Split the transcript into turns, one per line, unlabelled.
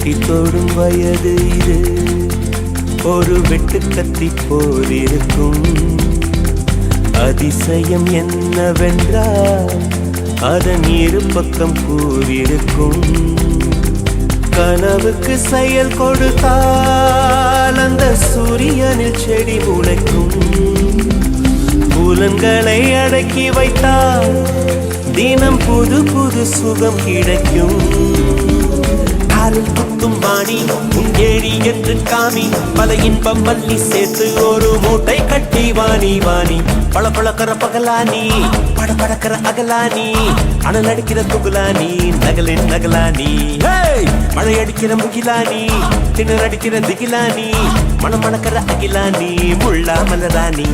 எட்டி தொடும் வயது இது, ஒரு வெட்டுக்கத்தி போலிருக்கும். அதிசயம் என்னவென்றால் அதன் இரு பக்கம் கூறியிருக்கும். கனவுக்கு செயல் கொடுத்தால் அந்த சூரியனில் செடி முளைக்கும். புலன்களை அடக்கி வைத்தால் தினம் புது புது சுகம் கிடைக்கும். காலில் குத்தும் வாணி உன் ஏழி என்று காமி, பல இன்பம் மல்லி சேர்த்து ஒரு மூட்டை கட்டி வாணி வாணி. பல பழக்கிற பகலானி, பட படக்கிற அகலானி, அனல் அடிக்கிற துகுலானி, நகலின் நகலானி. மழை அடிக்கிற முகிலானி, திணற அடிக்கிற திகிலானி, மணம் மணக்கிற அகிலானி, முள்ளா மலராணி.